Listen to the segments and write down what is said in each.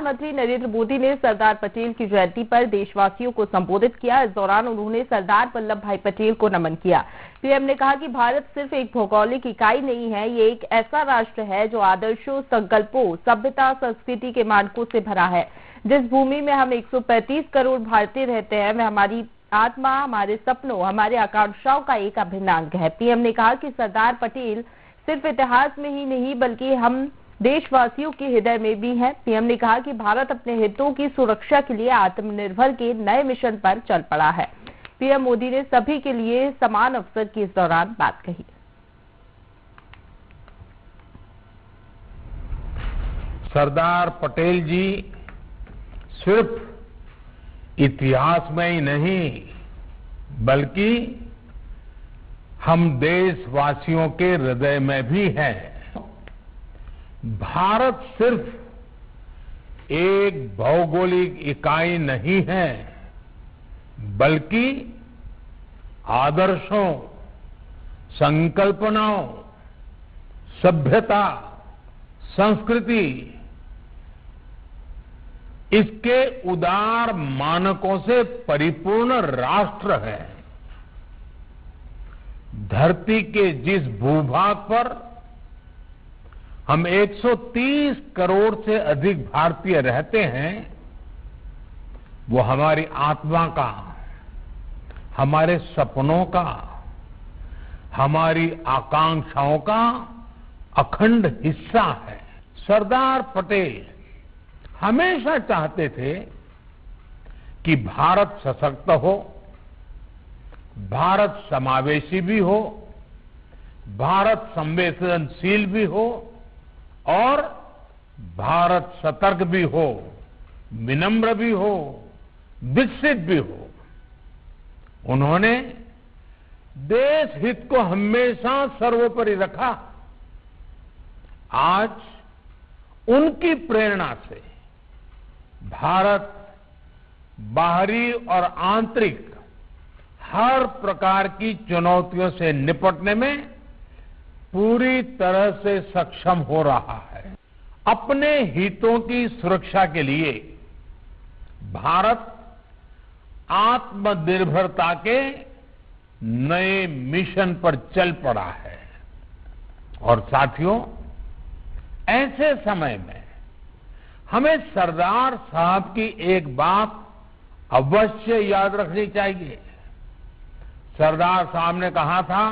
प्रधानमंत्री नरेंद्र मोदी ने सरदार पटेल की जयंती पर देशवासियों को संबोधित किया। इस दौरान उन्होंने सरदार वल्लभ भाई पटेल को नमन किया। पीएम ने कहा कि भारत सिर्फ एक भौगोलिक इकाई नहीं है, ये एक ऐसा राष्ट्र है जो आदर्शों, संकल्पों, सभ्यता, संस्कृति के मानकों से भरा है। जिस भूमि में हम 135 करोड़ भारतीय रहते हैं, वह हमारी आत्मा, हमारे सपनों, हमारे आकांक्षाओं का एक अभिन्न अंग है। पीएम ने कहा कि सरदार पटेल सिर्फ इतिहास में ही नहीं बल्कि हम देशवासियों के हृदय में भी है। पीएम ने कहा कि भारत अपने हितों की सुरक्षा के लिए आत्मनिर्भर के नए मिशन पर चल पड़ा है। पीएम मोदी ने सभी के लिए समान अवसर की इस दौरान बात कही। सरदार पटेल जी सिर्फ इतिहास में ही नहीं बल्कि हम देशवासियों के हृदय में भी हैं। भारत सिर्फ एक भौगोलिक इकाई नहीं है बल्कि आदर्शों, संकल्पनाओं, सभ्यता, संस्कृति, इसके उदार मानकों से परिपूर्ण राष्ट्र है। धरती के जिस भूभाग पर हम 130 करोड़ से अधिक भारतीय रहते हैं, वो हमारी आत्मा का, हमारे सपनों का, हमारी आकांक्षाओं का अखंड हिस्सा है। सरदार पटेल हमेशा चाहते थे कि भारत सशक्त हो, भारत समावेशी भी हो, भारत संवेदनशील भी हो और भारत सतर्क भी हो, विनम्र भी हो, विकसित भी हो। उन्होंने देश हित को हमेशा सर्वोपरि रखा। आज उनकी प्रेरणा से भारत बाहरी और आंतरिक हर प्रकार की चुनौतियों से निपटने में पूरी तरह से सक्षम हो रहा है। अपने हितों की सुरक्षा के लिए भारत आत्मनिर्भरता के नए मिशन पर चल पड़ा है। और साथियों, ऐसे समय में हमें सरदार साहब की एक बात अवश्य याद रखनी चाहिए। सरदार साहब ने कहा था,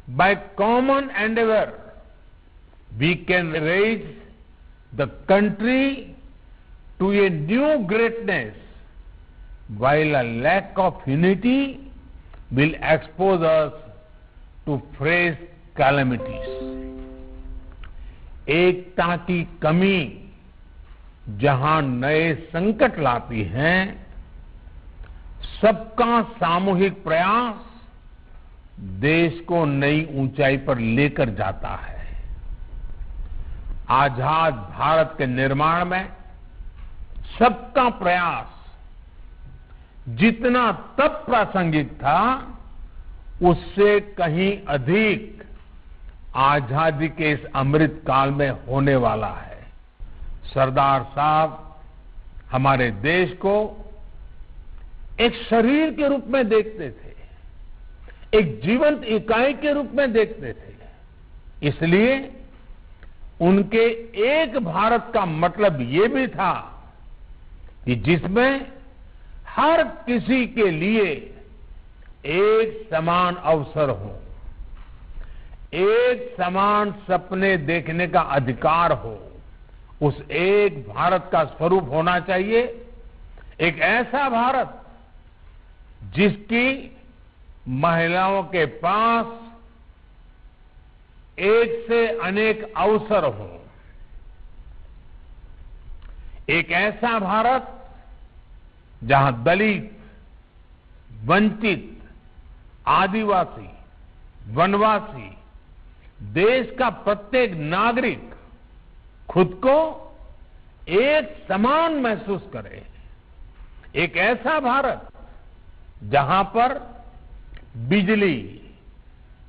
by common endeavour we can raise the country to a new greatness, while a lack of unity will expose us to fresh calamities. एकता की कमी जहां नए संकट लाती है, सबका सामूहिक प्रयास देश को नई ऊंचाई पर लेकर जाता है। आजाद भारत के निर्माण में सबका प्रयास जितना तब प्रासंगिक था, उससे कहीं अधिक आजादी के इस अमृत काल में होने वाला है। सरदार साहब हमारे देश को एक शरीर के रूप में देखते थे, एक जीवंत इकाई के रूप में देखते थे। इसलिए उनके एक भारत का मतलब ये भी था कि जिसमें हर किसी के लिए एक समान अवसर हो, एक समान सपने देखने का अधिकार हो। उस एक भारत का स्वरूप होना चाहिए एक ऐसा भारत जिसकी महिलाओं के पास एक से अनेक अवसर हो, एक ऐसा भारत जहां दलित, वंचित, आदिवासी, वनवासी, देश का प्रत्येक नागरिक खुद को एक समान महसूस करे। एक ऐसा भारत जहां पर बिजली,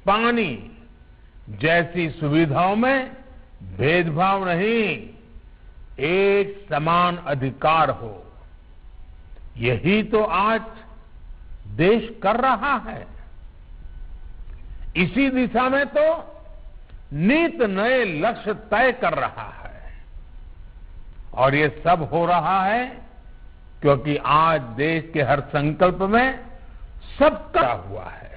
पानी जैसी सुविधाओं में भेदभाव नहीं, एक समान अधिकार हो। यही तो आज देश कर रहा है। इसी दिशा में तो नित नए लक्ष्य तय कर रहा है और ये सब हो रहा है क्योंकि आज देश के हर संकल्प में सबका हुआ है।